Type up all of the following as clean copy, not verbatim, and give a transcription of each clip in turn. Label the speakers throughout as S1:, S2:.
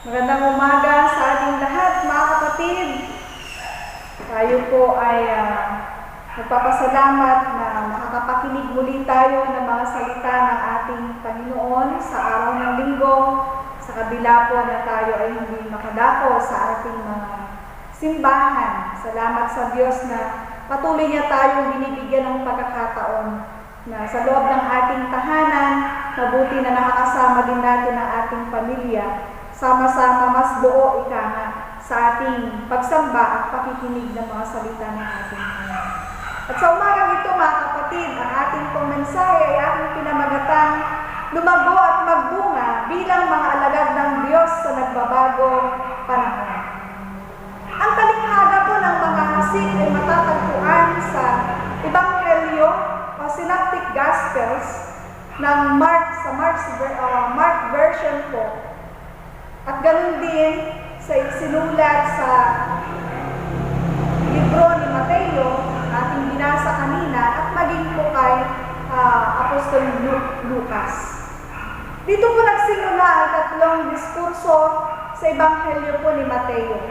S1: Magandang umaga sa ating lahat, mga kapatid. Tayo po ay nagpapasalamat na makakapakinig muli tayo ng mga salita ng ating Panginoon sa araw ng linggo, sa kabila po na tayo ay hindi makadako sa ating mga simbahan. Salamat sa Diyos na patuloy niya tayong binibigyan ng pagkakataon na sa loob ng ating tahanan, mabuti na nakakasama din natin ang ating pamilya, sama-sama mas buo sa ating pagsamba at pakikinig ng mga salita ng ating Panginoon. At sa umagang ito, mga kapatid, ang ating pong mensahe ay ating pinamagatang lumago at magbunga bilang mga alagad ng Diyos sa nagbabagong panahon. Ang talikhaga po ng mga hasik ay matatagpuan sa Ebanghelyo o Synoptic Gospels ng Mark version po. At ganun din sa sinulat sa libro ni Mateo, ating binasa kanina, at maging po kay Apostol Lucas. Dito po nagsimula ang tatlong diskurso sa Ebanghelyo po ni Mateo.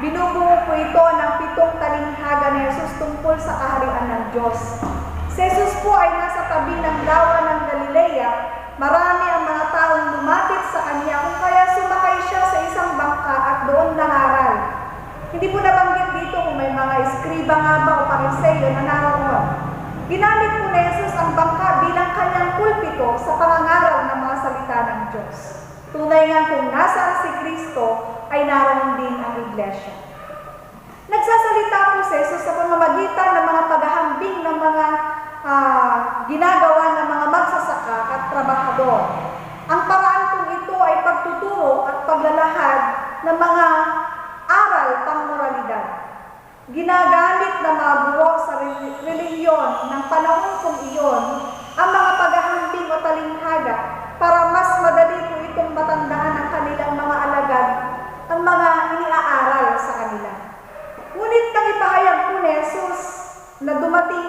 S1: Binubuo po ito ng 7 talinghaga ni Jesus tungkol sa kaharian ng Diyos. Si Jesus po ay nasa tabi ng lawa ng Galilea. Marami ang mga taong lumapit sa kanya kung kaya sumakay siya sa isang bangka at doon nangaral. Hindi po nabanggit dito kung may mga eskriba nga ba o pariseyo na naroon. Ginamit po ni Jesus ang bangka bilang kanyang pulpito sa pangangaral ng mga salita ng Diyos. Tunay nga kung nasaan si Kristo ay naroon din ang iglesia. Nagsasalita po si Jesus sa pamamagitan ng mga paghahambing ng mga ginagawa ng mga magsasaka at trabahador. Ang paraan kong ito ay pagtuturo at paglalahad ng mga aral pang-moralidad. Ginagamit ng mga guro sa relihiyon ng panahon kong iyon ang mga paghahambing o talinghaga para mas madali po itong matandaan ng kanilang mga alagad ang mga iniaaral sa kanila. Ngunit nang ipahayag po ni Jesus na dumating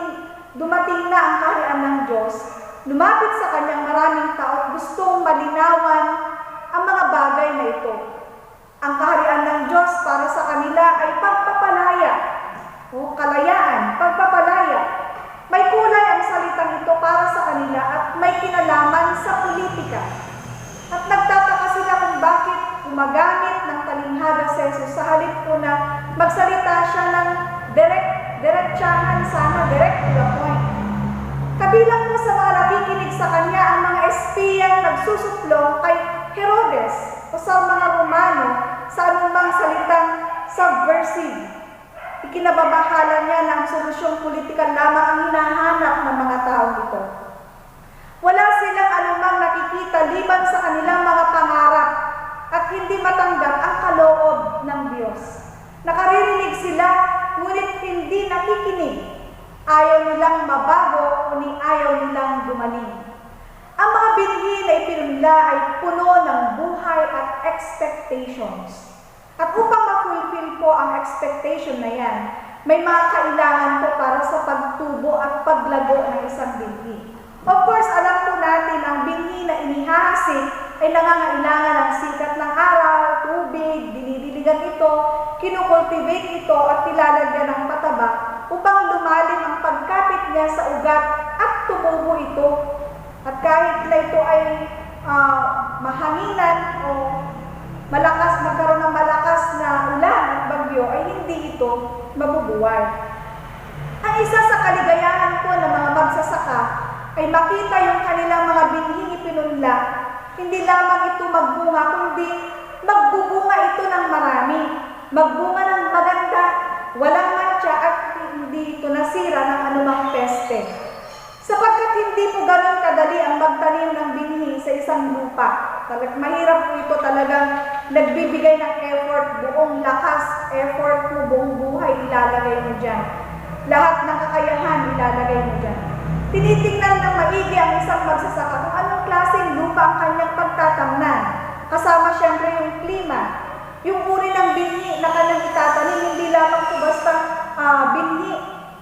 S1: na ang kaharian ng Diyos, lumapit sa kanyang maraming tao at gustong malinawan ang mga bagay na ito. Ang kaharian ng Diyos para sa kanila ay pagpapalaya o kalayaan, pagpapalaya. May kulay ang salitang ito para sa kanila at may kinalaman sa politika. At nagtataka sila kung bakit gumagamit ng talinghaga si Jesus sa halip po na magsalita siya ng direct to the point. Kabilang po sa mga nakikinig sa kanya ang mga espiyang nagsusuplong kay Herodes o sa mga Romano sa anumang salitang subversive. Ikinababahala niya na ang solusyong politikal lamang ang hinahanap ng mga taong ito. Wala silang anumang nakikita liban sa kanilang mga pangarap at hindi matanggap ang kaloob ng Diyos. Nakaririnig sila, ngunit hindi nakikinig. Ayaw nilang mabago, kundi ayaw nilang gumaling. Ang mga binhi na ipinunla ay puno ng buhay at expectations. At upang ma-fulfill po ang expectation na yan, may mga kailangan po para sa pagtubo at paglago ng isang binhi. Of course, alam po natin ang binhi na inihahasik ay nangangailangan ng sikat ng araw, tubig, dinidiligan ito, kinukultivate ito at nilalagyan ng pataba upang lumalim ang pagkapit niya sa ugat at tumubo ito. At kahit na ito ay mahanginan o magkaroon ng malakas na ulan at bagyo, ay hindi ito mabubuhay. Ang isa sa kaligayahan po ng mga magsasaka ay makita yung kanilang mga binhing ipinunla. Hindi lamang ito magbunga, kundi magbubunga ito ng marami. Magbunga ng maganda, walang matya at hindi ito nasira ng anumang peste. Sapagkat hindi po ganun kadali ang magtanim ng binhi sa isang lupa. Mahirap po ito talagang nagbibigay ng effort, buong lakas, effort mo, buong buhay ilalagay mo dyan. Lahat ng kakayahan ilalagay mo dyan. Tinitingnan ng maigi ang isang magsasaka kung anong klaseng lupa ang kanyang pagtatamnan. Kasama siyempre yung klima. Yung uri ng binhi na kanyang itatanim, hindi lamang po basta binhi.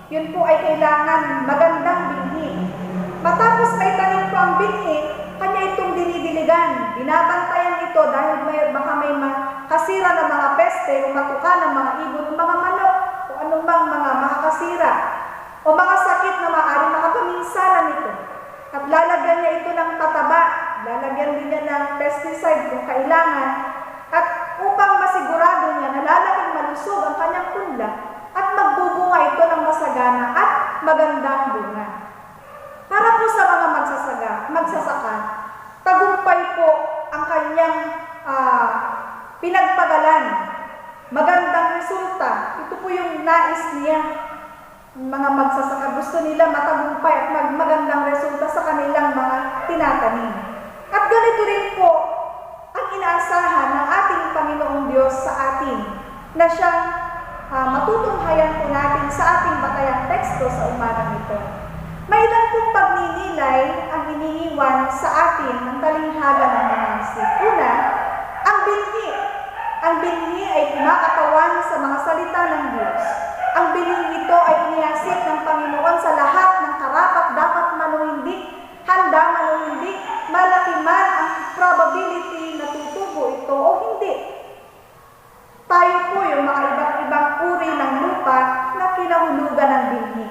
S1: Yun po ay kailangan magandang binhi. Matapos may tanim po ang binhi, kanya itong dinidiligan. Binabantayan ito dahil baka may mapeste o matuka ng mga ibon o mga manok o anumang mga makakasira o mga sakit na maaaring makapaminsala nito. At lalagyan niya ito ng pataba, lalagyan din niya ng pesticide kung kailangan, at upang masigurado niya na lalaging malusog ang kanyang punla at magbubunga ito ng masagana at magandang bunga. Para po sa mga magsasaka, tagumpay po ang kanyang pinagpagalan, magandang resulta. Ito po yung nais niya. Mga magsasaka, gusto nila matagumpay at magandang resulta sa kanilang mga tinatanim. At ganito rin po ang inaasahan ng ating Panginoong Diyos sa atin, na siyang matutunghayan po natin sa ating batayang teksto sa umagang ito. May ilan pong pagninilay ang iniiwan sa atin ng talinghaga ng mga isip. Una, ang binhi. Ang binhi ay kumakatawan sa mga salita ng Diyos. Ang binhi ito ay inihasit ng Panginoon sa lahat ng karapat-dapat manuhindik, handa manuhindik, malaki man ang probability na tutubo ito o hindi. Tayo po yung mga iba't ibang uri ng lupa na kinahulugan ng binhi.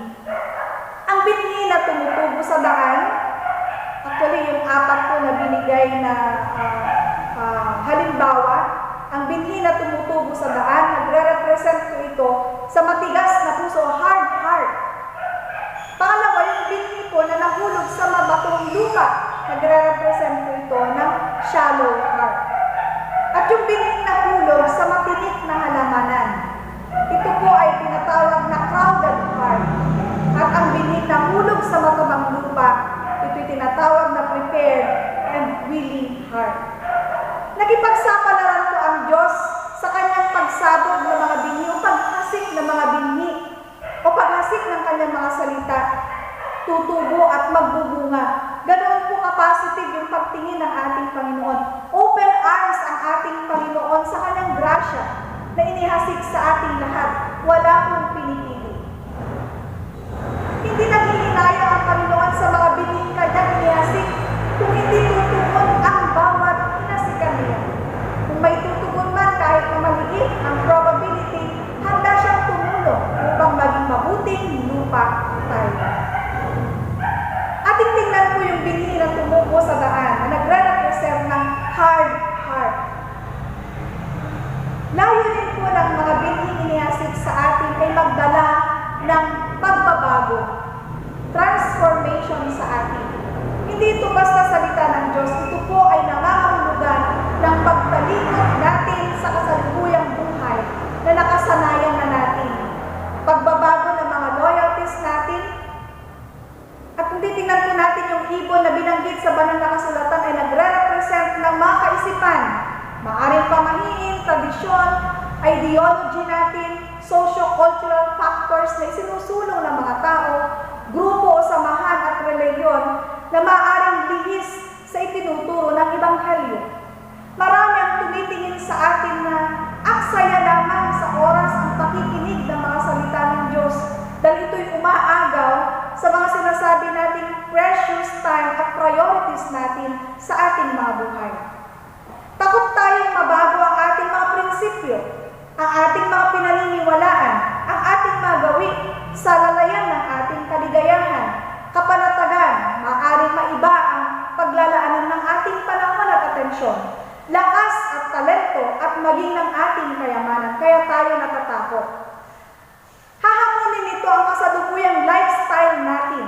S1: Ang binhi na tumutubo sa daan, actually yung apat po na binigay na halimbawa, ang binhi na tumutubo sa daan, nagre-represent po ito sa matigas na puso, hard heart. Pangalawa, yung binhi po na nahulog sa mabatong lupa, nagre-represent po ito ng shallow heart. At yung binhi na hulog sa matinik na halamanan, ito po ay tinatawag na crowded heart. At ang binhi na hulog sa matabang lupa, ito'y tinatawag na prepared and willing heart. Nakipagsapalaran po ang Diyos sa kanyang pagsabog ng mga binhi o paghasik ng mga binhi o paghasik ng kanyang mga salita, tutubo at magbubunga. Ganoon po ka-positive yung pagtingin ng ating Panginoon. Open arms ang ating Panginoon sa kanyang grasya na inihasik sa ating lahat. Wala pong pinipili. Hindi naghihinayang ang Panginoon sa mga binhing kanyang inihasik kung hindi tutugon ang bawat inasikan niya. Kung may tutugon man kahit na maliit ang probability, handa siyang tumulong upang maging mabuting lupa tayo. Ating tingnan po yung binhi na tumubo sa daan na nagre-represent ng hard heart. Layunin po ng mga binhing inihasik sa atin ay magdala ng pagbabago, transformation sa atin. Hindi ito basta salita ng Diyos, ito po ay nangangahulugan ng pagtalikod natin sa kasalukuyang buhay na nakasanayan na natin. Pagbabago ng mga loyalties natin. At kung titingnan po natin yung ibon na binanggit sa banal na kasulatan ay nagre-represent ng mga kaisipan, maaaring pamahiin, tradisyon, ideology natin, socio-cultural factors na isinusulong ng mga tao, grupo o samahan at reliyon na maaaring lihis sa itinuturo ng Ebanghelyo. Marami ang tumitingin sa atin na aksaya lamang sa oras ang pakikinig ng mga salita ng Diyos dahil ito'y umaagaw sa mga sinasabi nating precious time at priorities natin sa ating mga buhay. Takot tayong mabago ang ating mga prinsipyo, ang ating mga pinaniniwalaan, ang ating mga gawi sa lalayan ng ating kaligayahan, kapanatagan, maaaring maiba ang paglalaanan ng ating panahon at atensyon, lakas at talento at maging ng ating kayamanan, kaya tayo natatakot. Hahamunin nito ang kasalukuyang lifestyle natin.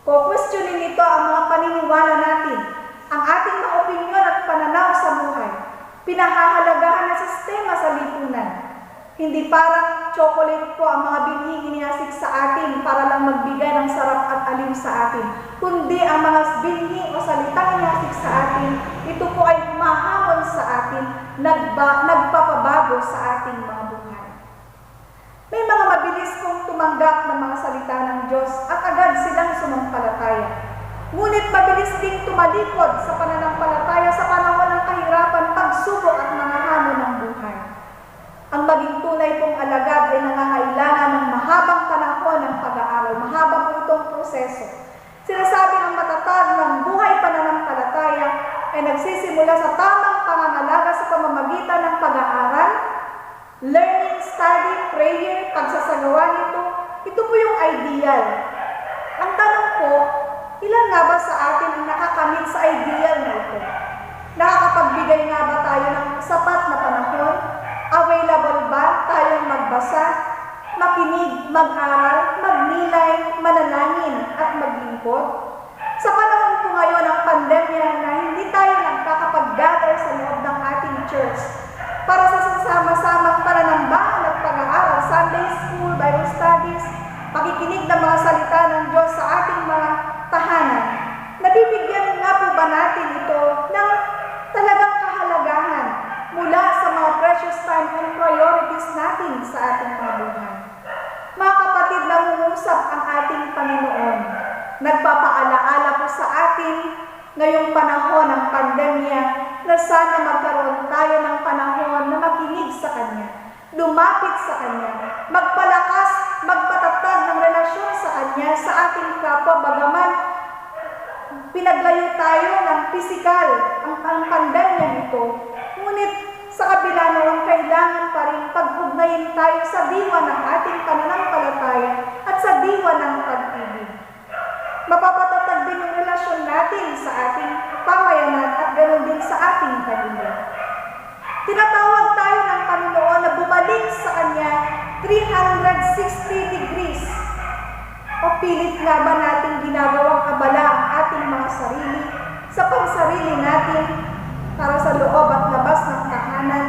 S1: Kukwestiyonin nito ang mga paniniwala natin, ang ating mga opinyon at pananaw sa buhay, pinahahalagahan ng sistema sa lipunan. Hindi parang chocolate po ang mga binhing inihasik sa atin para lang magbigay ng sarap at aliw sa atin, kundi ang mga binhi o salitang inihasik sa atin, ito po ay humahamon sa atin, nagpapabago sa ating mga buhay. May mga mabilis pong tumanggap ng mga salita ng Diyos at agad silang sumampalataya. Ngunit mabilis ding tumalikod sa pananampalataya sa panahon ng kahirapan, pagsubok at mga hamon ng buhay. Ang maging tunay pong alagad ay nangangailangan ng mahabang panahon ng pag-aaral, mahaba po itong proseso. Sinasabi ng matatag ng buhay pananampalataya ay nagsisimula sa tamang pangangalaga sa pamamagitan ng pag-aaral, learning, study, prayer, pagsasagawa nito, ito po yung ideal. Ang tanong po, ilan nga ba sa atin ang nakakamit sa ideal na ito? Nakakapagbigay nga ba tayo ng sapat na panahon? Available ba tayong magbasa, makinig, mag-aral, magnilay, manalangin, at maglingkod? Sa panahon po ngayon ng pandemya na hindi tayo nagkakapag-gather sa loob ng ating church para sa sasama-samang pananambahan at pag-aaral, Sunday School, Bible Studies, pakikinig ng mga salita ng Diyos sa ating mga tahanan, nabibigyan nga po ba natin ito ng talagang kahalagahan mula sa mga precious time and priorities natin sa ating mga buhay? Mga kapatid, nangungusap ang ating Panginoon. Nagpapaalaala po sa atin ngayong panahon ng pandemya na sana magkaroon tayo ng panahon na makinig sa Kanya, lumapit sa Kanya, magpalakas, magpatatag ng relasyon sa Kanya sa ating kapwa, bagaman pinaglayo tayo ng pisikal ang pandemya ito. Ngunit sa kabila noon, kailangan pa rin pag-ugnayin tayo sa diwa ng ating pananampalataya at sa diwa ng pag-ibig. Mapapatatag din yung relasyon natin sa ating pamayanan at ganoon din sa ating pamilya. Tinatawag tayo ng Panginoon na bumalik sa Kanya 360 degrees. O pilit nga ba natin ginagawang abala ang ating mga sarili sa pansarili natin para sa loob at labas ng tahanan?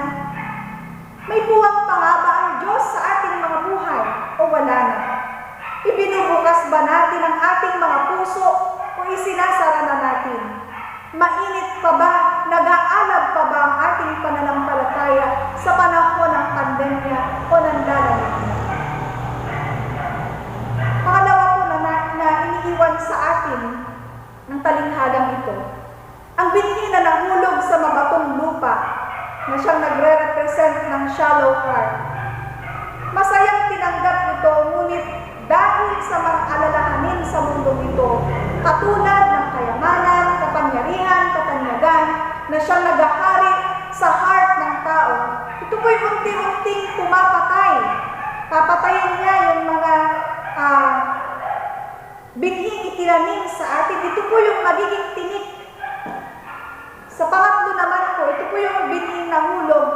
S1: May buwang pa nga ba ang Diyos sa ating mga buhay o wala na? Ibinubukas ba natin ang ating mga puso o isinasara na natin? Mainit pa ba, nag-aalab pa ba ang ating pananampalataya sa panahon ng pandemya o ng darating? Pangalawa po na iniiwan sa atin ng talinghagang ito, ang binhi na nahulog sa mabatong lupa na siyang nagre-represent ng shallow heart. Masayang tinanggap ito, ngunit dahil sa mga alalahanin sa mundong ito, katulad ng kayamanan, kapangyarihan, katanyagan, na siyang nagahari sa heart ng tao, ito po'y unti-unting pumapatay. Papatayin niya yung mga binhing itinanim sa atin. Ito po yung magiging tinik. Sa pangatlo naman po, ito po yung binhing nahulog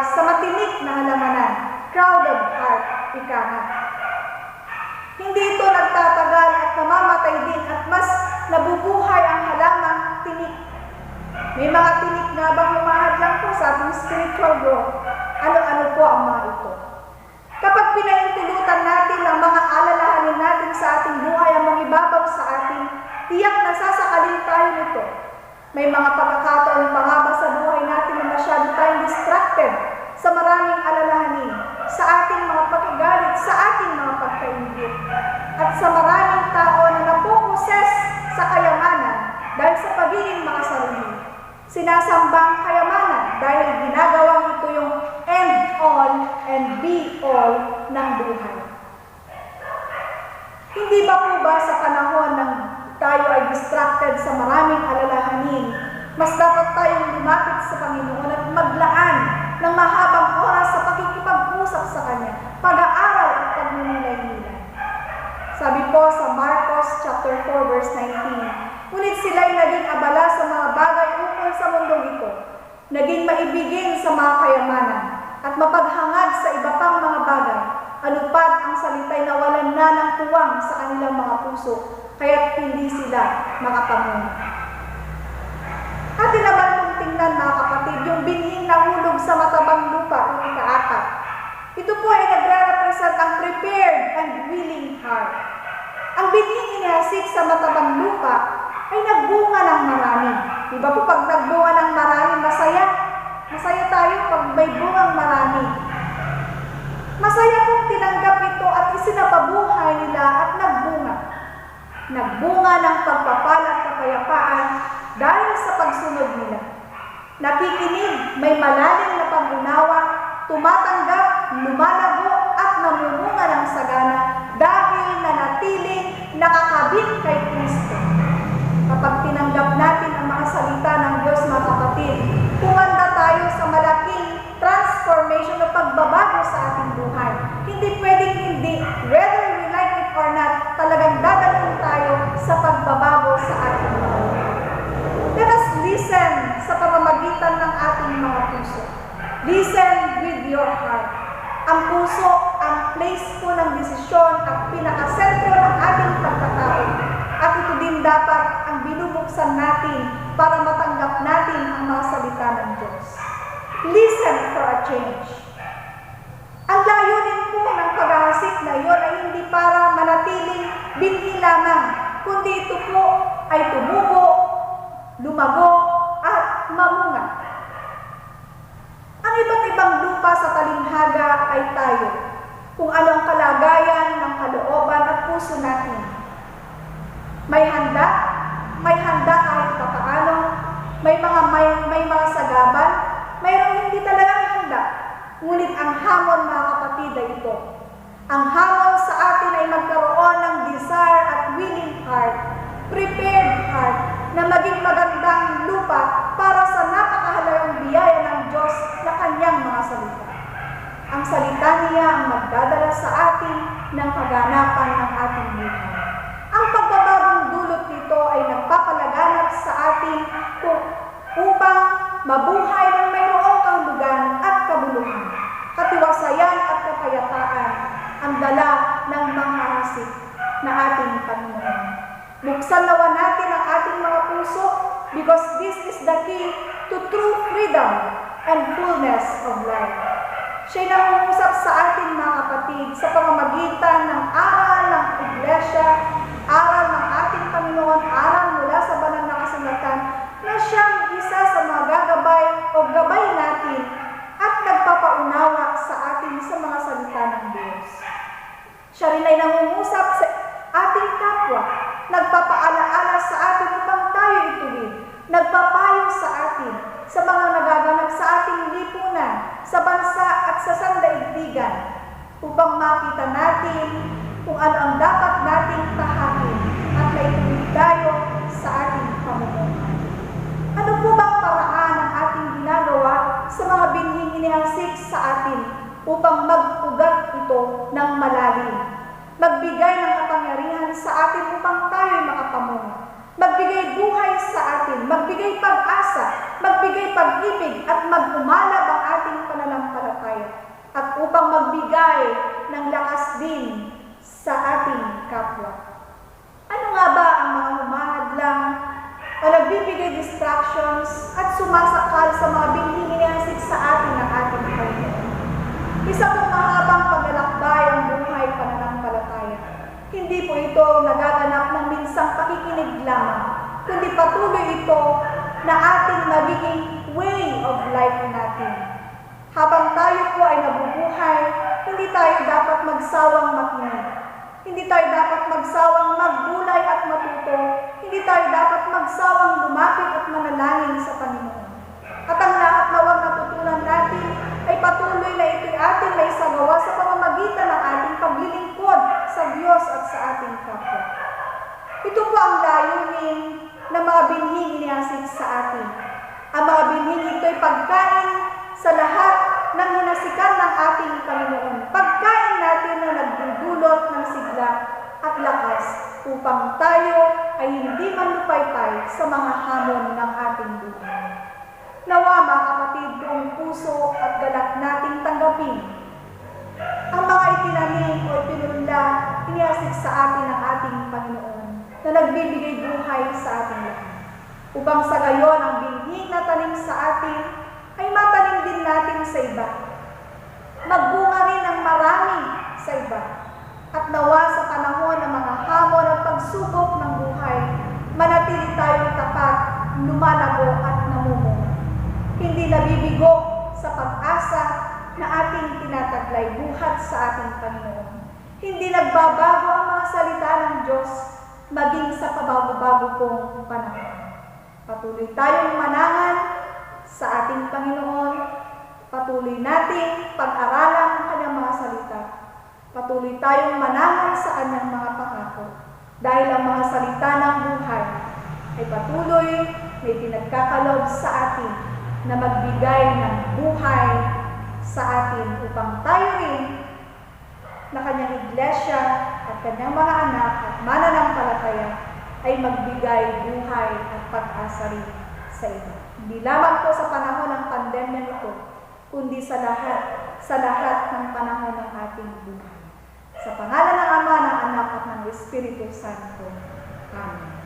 S1: sa matinik na halamanan. Crowded heart, ika nga. Hindi ito nagtatagal at namamatay din at mas nabubuhay ang halamang tinik. May mga tinik nga bang humahadlang po sa ating spiritual growth? Ano-ano po ang mga ito? Kapag pinaintulutan natin ang mga alalahanin natin sa ating buhay ang mangibabaw sa atin, tiyak na sasakalin tayo nito. May mga pagkakataon pa nga ba sa buhay natin na masyado tayong distracted sa maraming alalahanin, sa ating mga pagkagalit, sa ating mga pagkaingit, at sa maraming tao na napoposes sa kayamanan dahil sa pagiging makasarili. Sinasamba ang kayamanan dahil ginagawang ito yung end-all and be-all ng buhay. Hindi ba po ba sa panahon ng tayo ay distracted sa maraming alalahanin, mas dapat tayong lumapit sa Panginoon at maglaan ng mahabang oras sa pakikipag-usap sa Kanya, pag-aaral at pagninilay-nilay. Sabi po sa Marcos chapter 4 verse 19, ngunit sila'y naging abala sa mga bagay ukol sa mundong ito, naging maibigin sa mga kayamanan, at mapaghangad sa iba pang mga bagay, anupat ang salita'y nawalan na ng tuwang sa kanilang mga puso, kaya't hindi sila makapangunan. Atin naman kung tingnan mga kapatid, yung binhing nahulog sa matabang lupa o ikaapat. Ito po ay nagre-represent ang prepared and willing heart. Ang binhing inihasik sa matabang lupa ay nagbunga ng marami. Diba po pag nagbunga ng marami, masaya? Masaya tayo pag may bungang marami. Masaya kung tinanggap ito at isinapabuhay nila at nagbunga. Nagbunga ng pagpapala at kapayapaan dahil sa pagsunod nila. Nakikinig, may malalim na pag-unawa, tumatanggap, lumalago at namumunga ng sagana dahil nanatiling nakakabit kay Kristo. Kapag tinanggap natin ang mga salita ng Diyos, mga kapatid, kumanda tayo sa malaking transformation o Listen with your heart. Ang puso, ang place po ng desisyon at pinakasentro ng ating pagkatao. At ito din dapat ang binubuksan natin para matanggap natin ang mga salita ng Diyos. Listen for a change. Ang layunin po ng paghahasik na iyon ay hindi para manatiling binhi lamang, kundi ito po ay tumubo, lumago, at mamunga. Ang iba't ibang lupa sa talinghaga ay tayo, kung anong kalagayan ng kalooban at puso natin. May handa kahit papaano, may mga sagaban, mayroong hindi talagang handa. Ngunit ang hamon, mga kapatid, ay ito. Ang hamon sa atin ay magkaroon ng desire at willing heart, prepared heart, na maging magandang lupa para sa napakahalagang biyaya ng Diyos na kanyang mga salita. Ang salita niya ang magdadala sa atin ng kaganapan ng ating buhay. Ang pagbabagong dulot nito ay nagpapalaganap sa atin upang mabuhay ng mayroong kahulugan at kabuluhan, katiwasayan at kapayapaan ang dala ng mga hasik na ating Panginoon. Buksan nawa natin ang ating mga puso because this is the key to true freedom and fullness of life. Siya'y nangungusap sa atin, mga kapatid, sa pamamagitan ng aral ng Iglesia, aral ng ating Panginoon, aral mula sa banal na kasulatan, na siyang isa sa mga gabay natin at nagpapaunawa sa atin sa mga salita ng Diyos. Siya rin ay nangungusap sa ating kapwa, nagpapaalaala sa atin upang tayo ituwid, nagpapayo sa atin sa mga nagaganap sa ating lipunan, sa bansa at sa sandaigdigan, upang makita natin kung ano ang dapat nating tahakin at naituwid tayo sa ating pamumuhay. Ano po bang paraan ang ating ginagawa sa mga binhing inihasik sa atin upang mag-ugat ito ng malalim? Magbigay ng kapangyarihan sa atin upang tayo'y makapamungo. Magbigay buhay sa atin, magbigay pag-asa, magbigay pag-ibig at mag-umalab ang ating pananampalataya. At upang magbigay ng lakas din sa ating kapwa. Ano nga ba ang mga humahadlang o nagbibigay distractions at sumasakal sa mga binhing inihasik sa atin ng ating Panginoon? Isa pong mahabang paglalakbay ang buhay pananampalataya. Hindi po ito nagaganap ng minsang pakikinig lamang, kundi patuloy ito na ating magiging way of life natin. Habang tayo po ay nabubuhay, hindi tayo dapat magsawang makinig. Hindi tayo dapat magsawang magbulay at matuto. Hindi tayo dapat magsawang lumapit at manalangin sa Panginoon. At ang lahat na wag natutunan natin ay patuloy na ito'y ating naisagawa sa pamamagitan ng ating paglilingkod sa Diyos at sa ating kapwa. Ito po ang layunin ng mga binhing inihasik sa atin. Ang mga binhing ito'y pagkain sa lahat ng hinasikan ng ating Panginoon. Pagkain natin na nagdudulot ng sigla at lakas upang tayo ay hindi manlupaypay sa mga hamon ng ating buhay. Nawa, mga kapatid, buong puso at galak nating tanggapin ang mga itinanim o ipinunla, inihasik sa atin ng ating Panginoon na nagbibigay buhay sa ating lahat. Upang sa gayon ang binhing na tanim sa atin ay matanim din natin sa iba. Magbunga rin ng marami sa iba. At nawa sa panahon ng mga hamon at pagsubok ng buhay, manatili tayong tapat, lumalago at namumunga. Hindi nabibigo sa pag-asa na ating tinataglay buhat sa ating Panginoon. Hindi nagbabago ang mga salita ng Diyos maging sa pabago-bago pong panahon. Patuloy tayong manangan sa ating Panginoon. Patuloy nating pag-aralan ang kanyang mga salita. Patuloy tayong manangan sa kanyang mga pangako. Dahil ang mga salita ng buhay ay patuloy may pinagkakalob sa atin na magbigay ng buhay sa atin upang tayo rin na kanyang iglesia at kanyang mga anak at mananampalataya ay magbigay buhay at pag-asa rin sa iba. Hindi lamang po sa panahon ng pandemya nito, kundi sa lahat ng panahon ng ating buhay. Sa pangalan ng Ama, ng Anak, at ng Espiritu Santo. Amen.